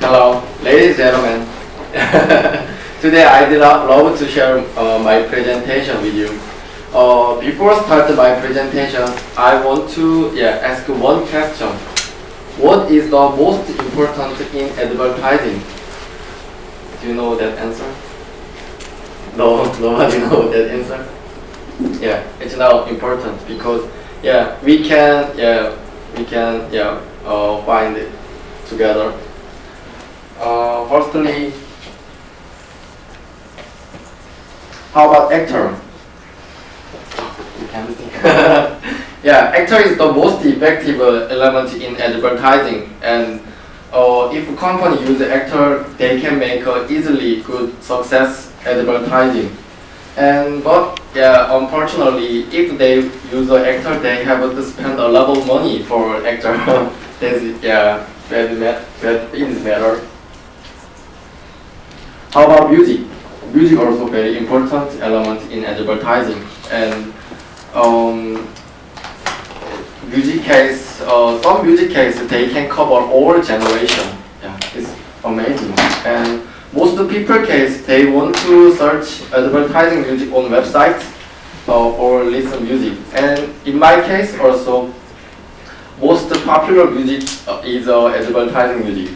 Hello, ladies and gentlemen. Today I'd love to share my presentation with you. Before starting my presentation, I want to ask one question. What is the most important in advertising? Do you know that answer? No, nobody knows that answer. Yeah, it's now important because we can find it together. Firstly, how about actor? You can see. Actor is the most effective element in advertising, and if a company uses actor, they can make easily good success advertising. But unfortunately, if they use an actor, they have to spend a lot of money for actor. That is matter. How about music? Music also very important element in advertising, and music case, some music cases they can cover all generation. Yeah, it's amazing. And most people case they want to search advertising music on websites or listen music. And in my case also, most popular music is advertising music.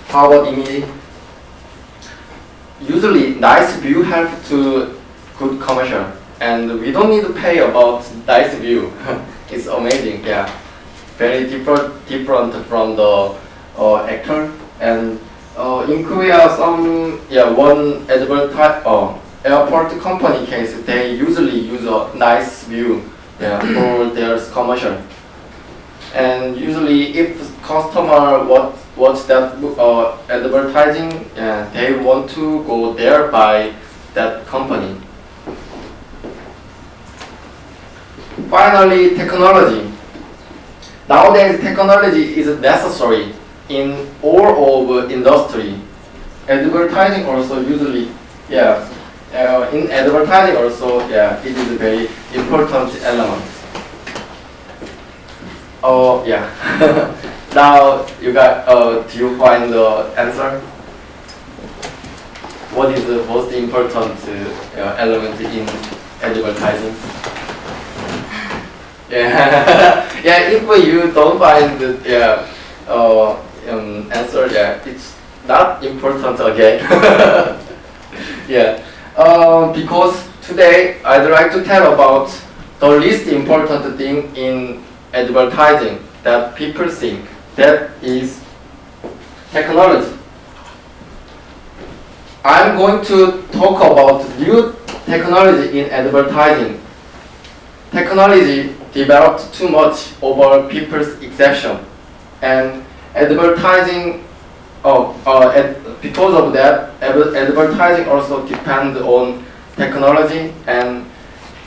How about image? Usually, nice view help to good commercial, and we don't need to pay about nice view. It's amazing, yeah. Very different from the actor. And in Korea, one airport company case, they usually use a nice view for their commercial. And usually, if customer watch that advertising, they want to go there by that company. Finally, technology. Nowadays, technology is necessary in all of industry. Advertising also usually, in advertising also, it is a very important element. Now you got. Do you find the answer? What is the most important element in advertising? If you don't find the answer, it's not important again. Because today I'd like to tell about the least important thing in advertising that people think. That is technology. I'm going to talk about new technology in advertising. Technology developed too much over people's exception, and advertising. Because of that, advertising also depends on technology, and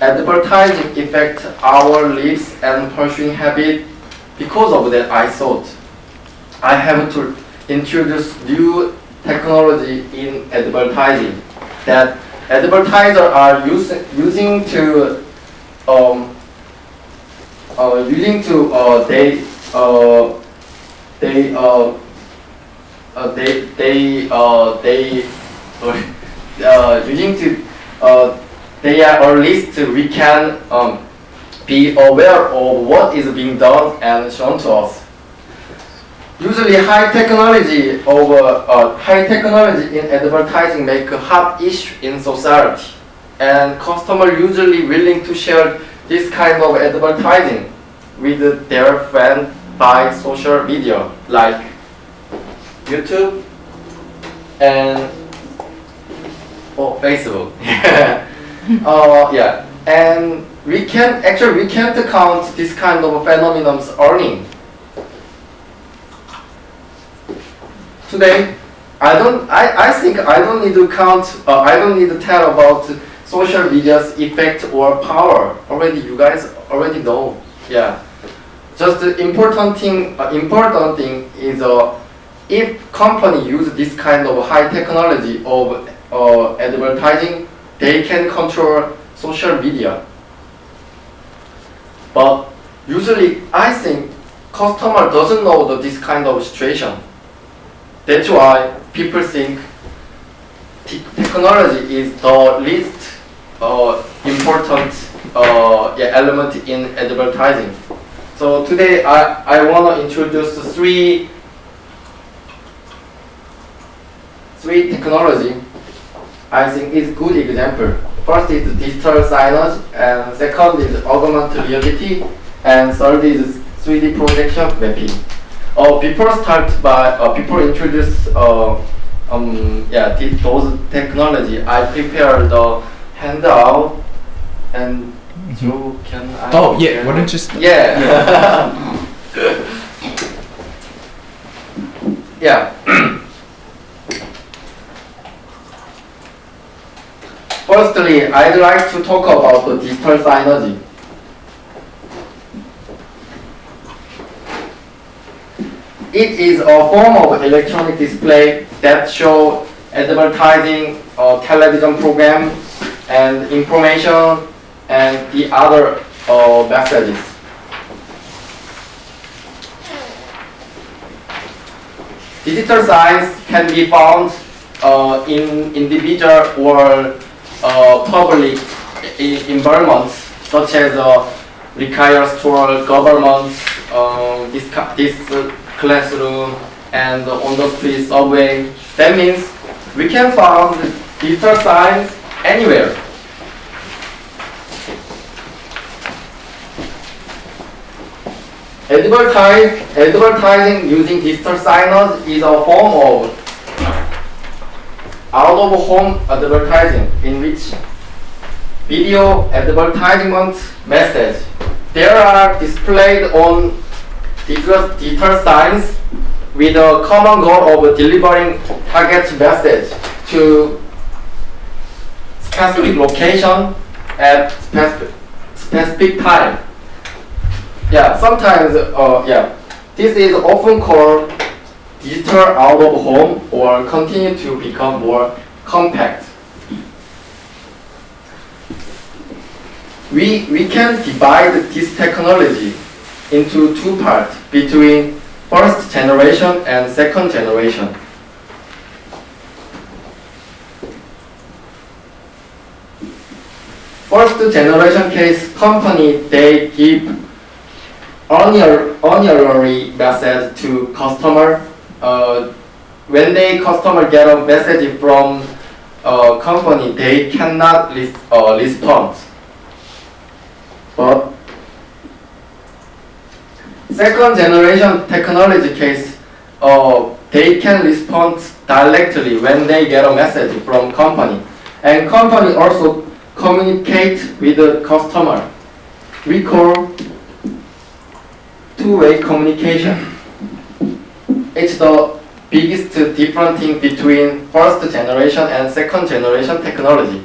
advertising affect our lives and pursuing habit. Because of that, I thought I have to introduce new technology in advertising that advertisers are using to they are or at least we can be aware of what is being done and shown to us. Usually, high technology in advertising make a hot issue in society, and customers usually willing to share this kind of advertising with their friends by social media like YouTube and Facebook. And we can't count this kind of phenomenon's earning. Today, I think I don't need to count. I don't need to tell about social media's effect or power. You guys already know. Just the important thing is if company use this kind of high technology of advertising, they can control social media. But usually, I think customer doesn't know this kind of situation. That's why people think technology is the least important element in advertising. So today I want to introduce three technology I think is good example. First is digital signage, and second is augmented reality, and third is 3D projection mapping. Before introduce those technology, I prepare the handout, and you can. Oh yeah, why don't you? Yeah. Yeah. Firstly, I'd like to talk about the digital signage. It is a form of electronic display that shows advertising, television program, and information, and the other messages. Digital signs can be found in individual or public environments, such as retail store, government, this classroom, and on the street, subway. That means we can find digital signs anywhere. Advertising using digital signage is a form of out-of-home advertising in which video advertisement message there are displayed on digital signs with a common goal of delivering target message to specific location at specific time. Yeah, sometimes this is often called digital out of home or continue to become more compact. We can divide this technology into two parts between first generation and second generation. First generation case, company, they give honorary message to customer. When customer get a message from company, they cannot respond. But second generation technology case, they can respond directly when they get a message from company, and company also communicate with the customer. We call two-way communication. It's the biggest difference thing between first generation and second generation technology.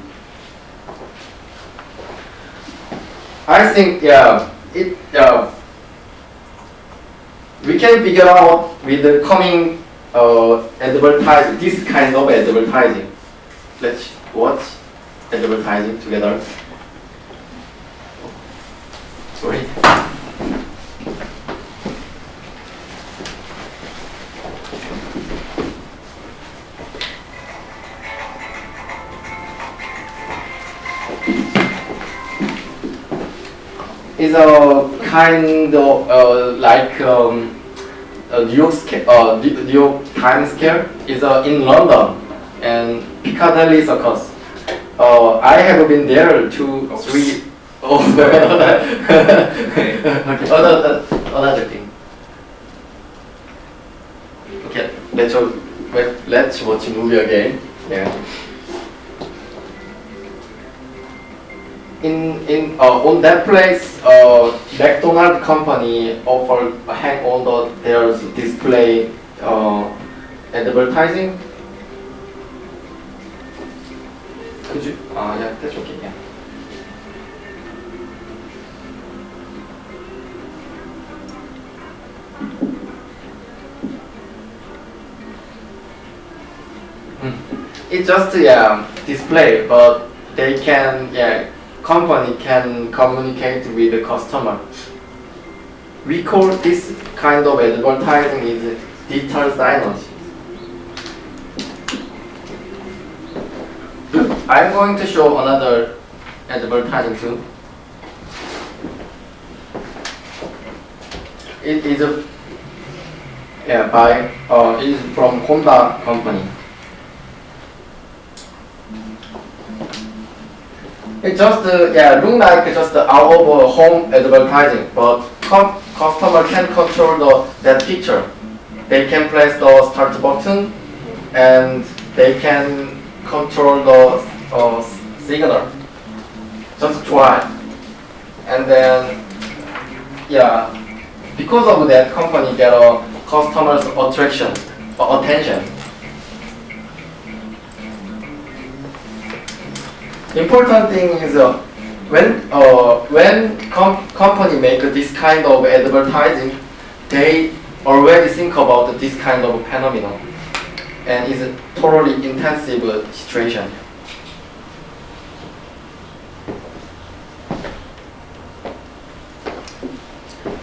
I think we can figure out with the coming advertising, this kind of advertising. Let's watch advertising together. Sorry. It's a kind of like New York Times Square. It's in London and Piccadilly Circus. I have been there 2 or 3. Oh, okay. Another thing. Okay, let's watch a movie again. Yeah. On that place, McDonald's company offered hang on their display advertising. Could you? Yeah, that's okay. Yeah. It's just display, but they can company can communicate with the customer. we call this kind of advertising is digital signage. I'm going to show another advertising too. It is a it is from Honda company. It just look like just out of home advertising, but customer can control that picture. They can press the start button, and they can control the signal. Just try, and then because of that, company get a customer's attention. Important thing is when company make this kind of advertising, they already think about this kind of phenomenon, and it's a totally intensive situation.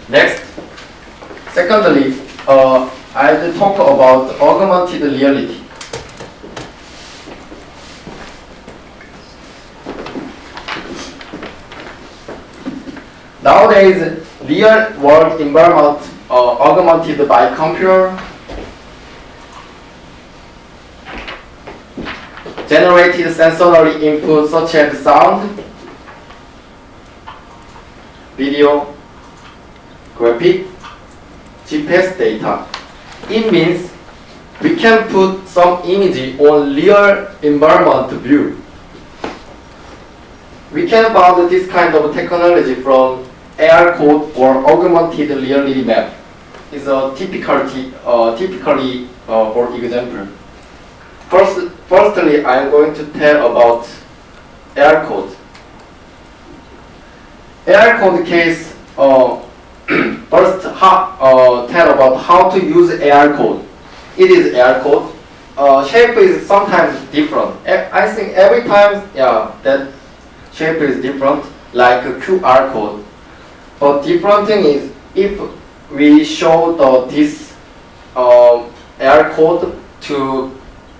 Next, secondly, I'll talk about augmented reality. Nowadays, real world environment augmented by computer, generated sensory input such as sound, video, graphic, GPS data. It means we can put some image on real environment view. We can find this kind of technology from AR code or augmented reality map. It's a typically for example. Firstly, I'm going to tell about AR code. AR code case. First, tell about how to use AR code. It is AR code. Shape is sometimes different. I think every time, that shape is different, like a QR code. But different thing is, if we show this AR code to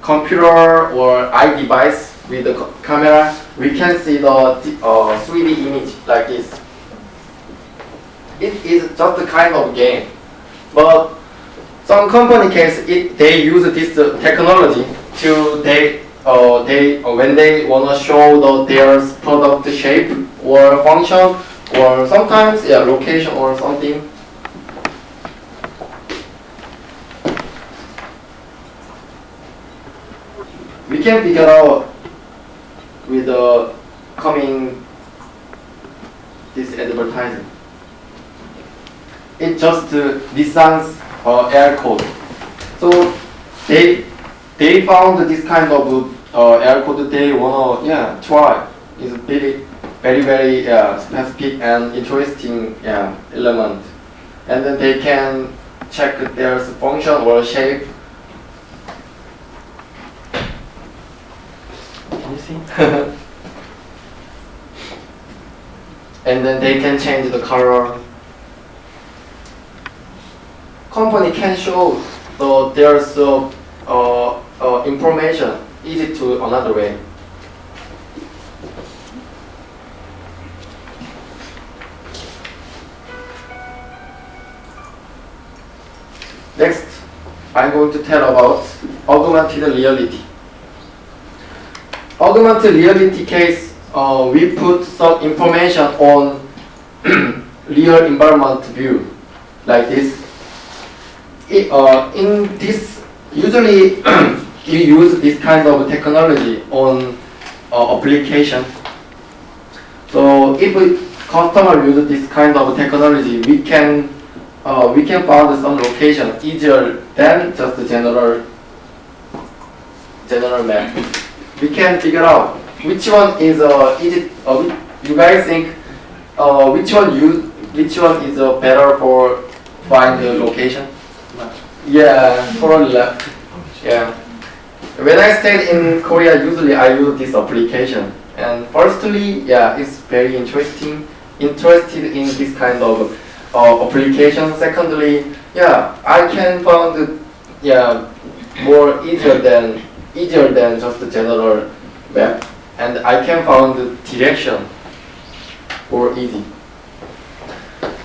computer or device with the camera, we can see the 3D image like this. It is just a kind of game, but some company case they use this technology to when they wanna show their product shape or function or sometimes location or something. We can figure out with the coming this advertising. It just Nissan's AR code. So they found this kind of AR code they wanna try. It's very specific and interesting element, and then they can check their function or shape. Can you see? And then they can change the color. Company can show there's information easy to another way. Next, I'm going to tell about augmented reality. Augmented reality case, we put some information on real environment view, like this. In this, usually you use this kind of technology on application. So if a customer uses this kind of technology, we can find some location easier than just the general map. We can figure out which one is you guys think which one is better for find the location? Yeah, totally left. Yeah. When I stayed in Korea, usually I use this application. And firstly, it's very interested in this kind of application. Secondly, I can find more easier than just the general map, and I can find the direction more easy.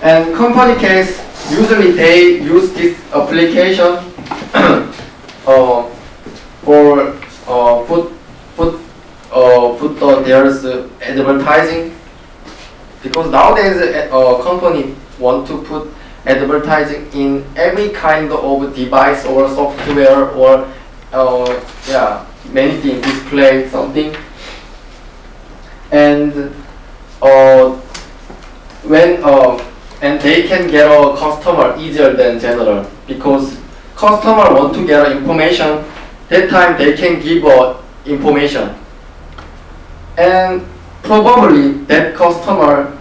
And company case, usually they use this application for put there's advertising, because nowadays a company want to put advertising in every kind of device or software or many things, display something, and and they can get a customer easier than general, because customer want to get information. That time they can give information, and probably that customer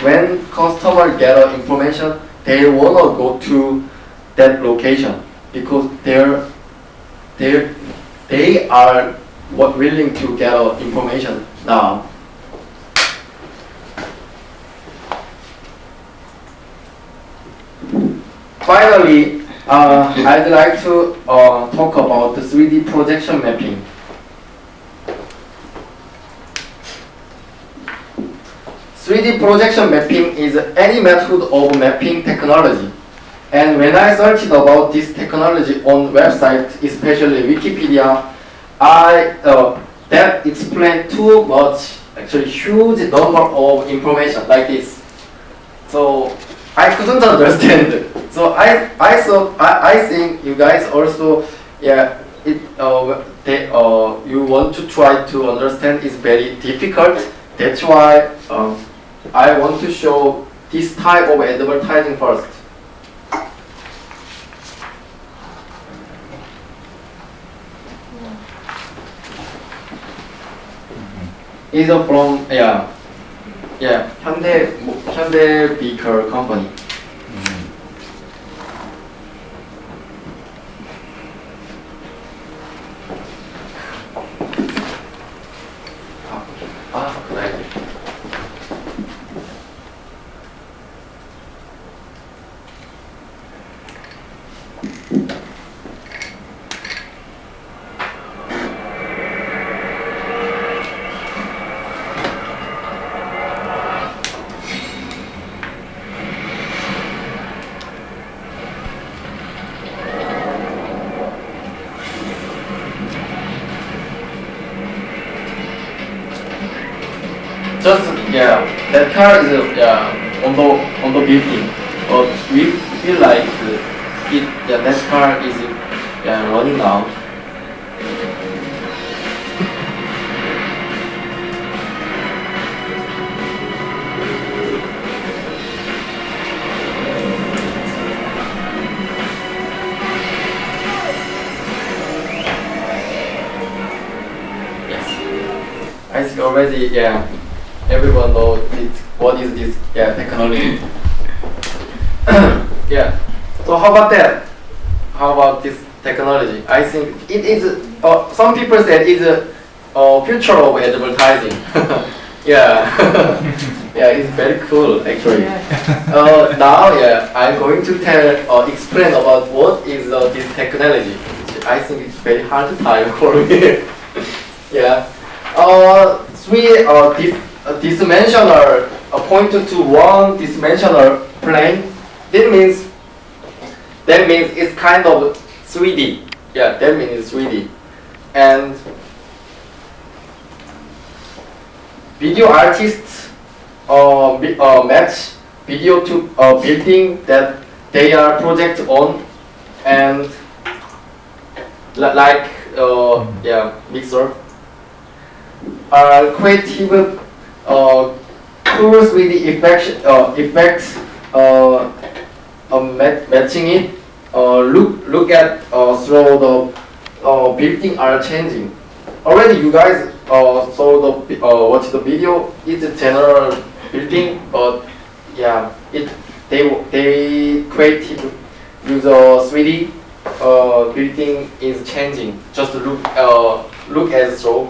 when customer get information, they wanna go to that location because they are willing to get information now. Finally, I'd like to talk about the 3D projection mapping. (3D projection mapping is any method of mapping technology. And when I searched about this technology on website, especially Wikipedia, that explained too much, actually huge number of information like this. So I couldn't understand it. So I think you guys also, you want to try to understand is very difficult. That's why I want to show this type of advertising first. Is from Hyundai Beaker company. Right. That car is on the building, but we feel like that car is running now. Yes, I think already everyone knows what is this technology. So how about that? How about this technology? I think it is. Some people said it's a future of advertising. It's very cool actually. Now I'm going to explain about what is this technology. I think it's very hard time for me. Dimensional pointed to one dimensional plane. That means it's kind of 3D. That means it's 3D. And video artists match video to a building that they are project on, and mixer creative cool 3D effects matching it. Look at through the building are changing. Already you guys saw the watch the video. It's a general building, but they created use a 3D building is changing. Just look at through.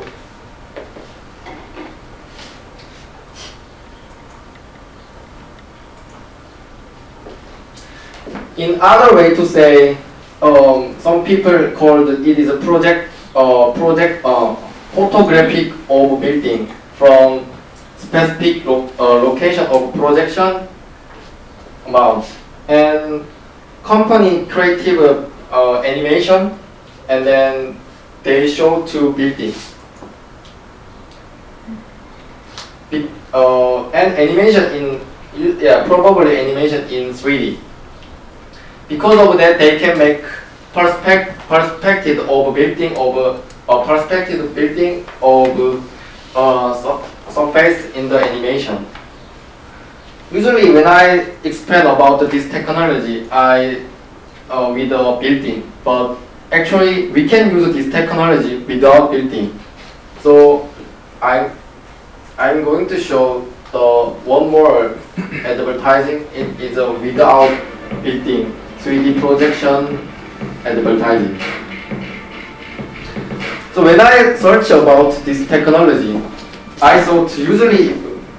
in other way to say, some people called it is a photographic of building from specific location of projection amount, and company creative animation, and then they show to building. And animation in probably animation in 3D. Because of that, they can make perspective of building surface in the animation. Usually, when I explain about this technology, I with the building, but actually we can use this technology without building. So I'm going to show the one more advertising. It is a without building 3D projection advertising. So when I search about this technology, I thought usually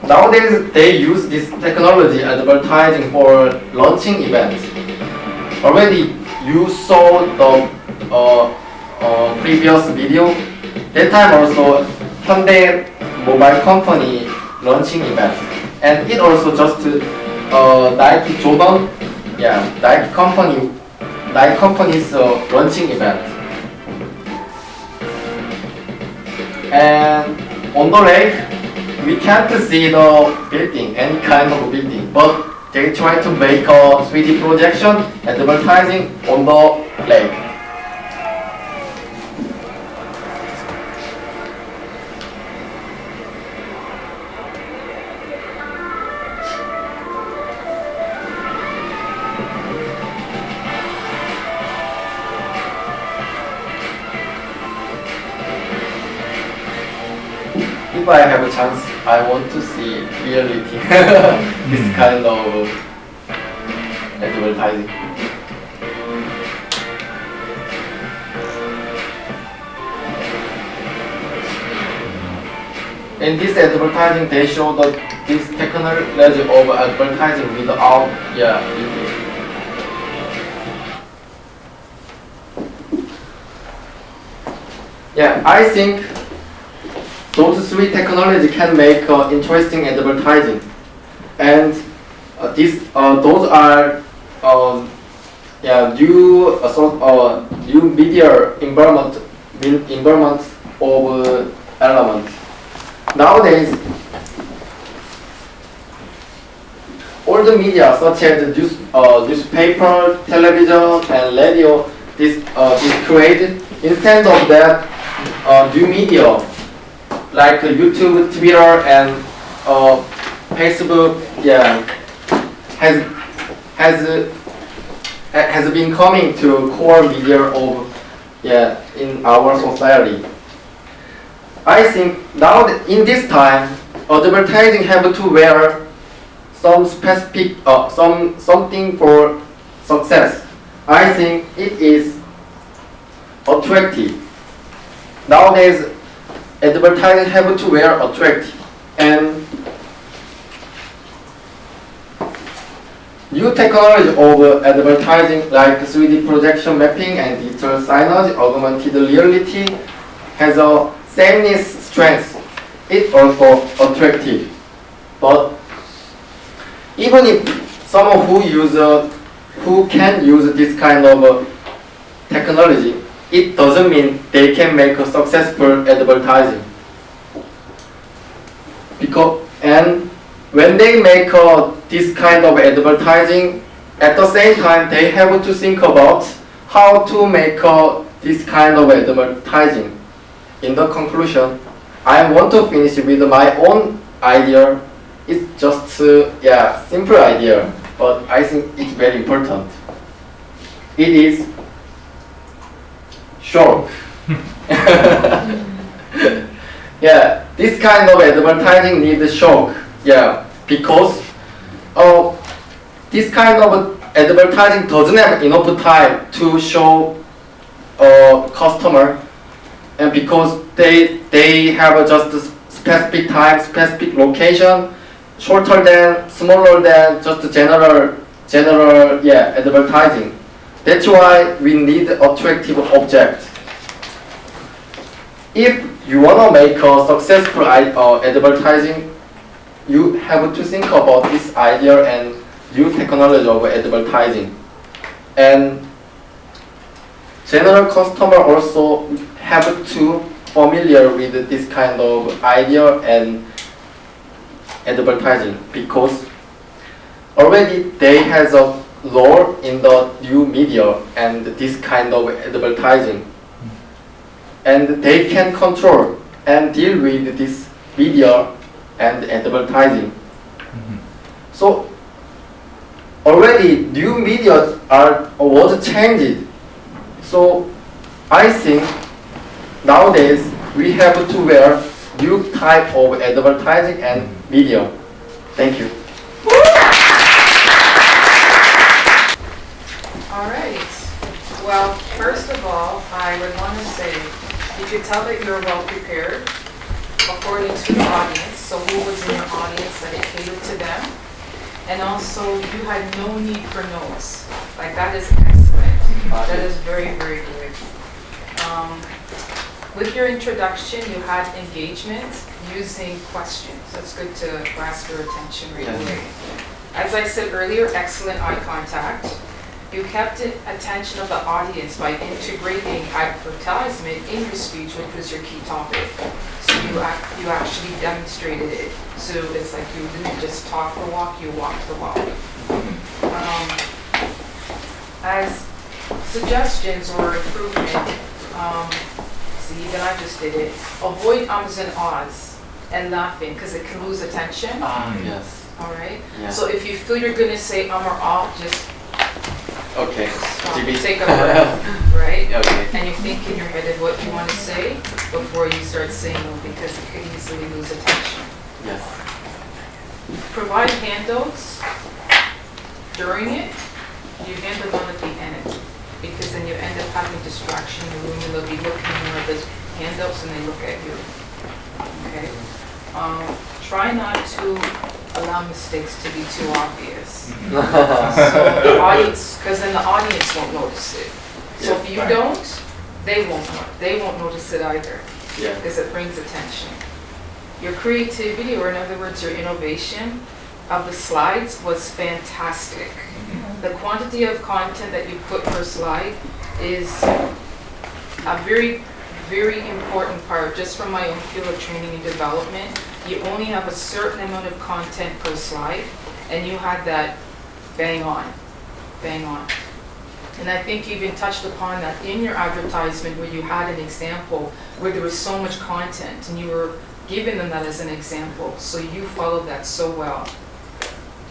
nowadays they use this technology advertising for launching events. Already you saw the previous video. That time also Hyundai mobile company launching events, and it also just Nike Jordan, Nike company's launching event. And on the lake, we can't see the building, any kind of building, but they try to make a 3D projection advertising on the lake. If I have a chance, I want to see reality, this kind of advertising. In this advertising, they show this technology of advertising without beauty. I think those three technology can make interesting advertising, and those are new media environment of elements. Nowadays, all the media such as newspaper, television, and radio is created. Instead of that, new media like YouTube, Twitter, and Facebook, has been coming to core media of in our society. I think now in this time, advertising have to wear some specific something for success. I think it is attractive. Nowadays, advertising have to wear attractive, and new technology of advertising like 3D projection mapping and digital signage, augmented reality has a sameness strength. It's also attractive, but even if someone who can use this kind of technology, it doesn't mean they can make a successful advertising. And when they make this kind of advertising, at the same time they have to think about how to make this kind of advertising. In the conclusion, I want to finish with my own idea. It's just simple idea, but I think it's very important. It is HYEOK. This kind of advertising needs HYEOK. Because this kind of advertising doesn't have enough time to show customer, and because they have just a specific time, specific location, smaller than just general general advertising. That's why we need attractive object. If you wanna make a successful advertising, you have to think about this idea and new technology of advertising. And general customer also have to familiar with this kind of idea and advertising, because already they has a role in the new media and this kind of advertising, and they can control and deal with this media and advertising. So already new media was changed. So I think nowadays we have to wear new type of advertising and media. Thank you. All right. Well, first of all, I would want to say you could tell that you're well prepared according to the audience. So who was in your audience, that it catered to them. And also, you had no need for notes. Like, that is excellent. That is very, very good. With your introduction, you had engagement using questions. That's good to grasp your attention right away. As I said earlier, excellent eye contact. You kept the attention of the audience by integrating advertisement in your speech, which was your key topic. So you actually demonstrated it. So it's like you didn't just talk the walk, you walked the walk. As suggestions or improvement, see, even I just did it. Avoid ums and ahs and laughing, because it can lose attention. Yes. All right. Yeah. So if you feel you're going to say or ah, just Okay. take a breath, right? Okay. And you think in your head of what you want to say before you start saying them, because it could easily lose attention. Yes. Provide handouts during it. You hand them on at the end, because then you end up having distraction in the room, and they'll be looking more at the handouts and they look at you. Okay. Try not to allow mistakes to be too obvious. So the audience, because then the audience won't notice it. So if you don't, they won't notice it either. Yeah. Because it brings attention. Your creativity, or in other words, your innovation of the slides was fantastic. The quantity of content that you put per slide is a very, very important part. Just from my own field of training and development, you only have a certain amount of content per slide, and you had that bang on, bang on. And I think you even touched upon that in your advertisement, where you had an example where there was so much content, and you were giving them that as an example. So you followed that so well.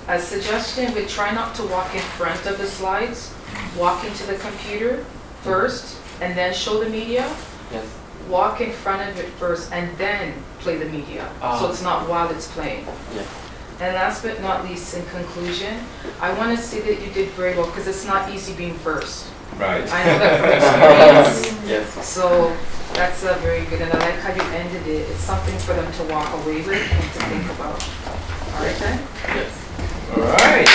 A suggestion would try not to walk in front of the slides. Walk into the computer first, and then show the media. Yes. Walk in front of it first, and then play the media. So it's not while it's playing. Yeah. And last but not least, in conclusion, I want to say that you did very well, because it's not easy being first. Right. I know that from experience. Yes. So that's very good, and I like how you ended it. It's something for them to walk away with and to think about. All right then? Yes. All right.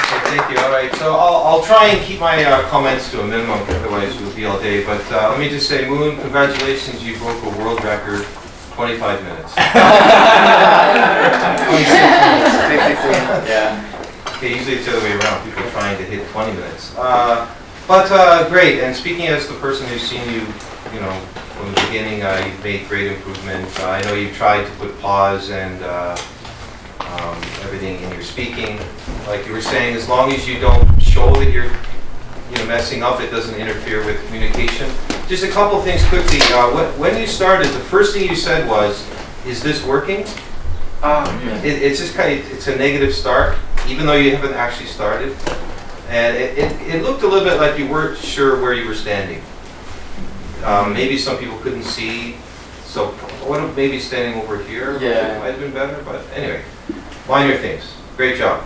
Okay, thank you. All right. So I'll try and keep my comments to a minimum, otherwise we'll be all day. But let me just say, Moon, congratulations. You broke a world record, 25 minutes. 26 minutes. Yeah. Okay, usually it's the other way around. People are trying to hit 20 minutes. But great. And speaking as the person who's seen you, from the beginning, you've made great improvement. I know you've tried to put pause and everything in your speaking. Like you were saying, as long as you don't show that you're messing up, it doesn't interfere with communication. Just a couple things quickly. When you started, the first thing you said was, "Is this working?" It's just it's a negative start, even though you haven't actually started. And it looked a little bit like you weren't sure where you were standing. Maybe some people couldn't see. So maybe standing over here might have been better. But anyway, minor things. Great job.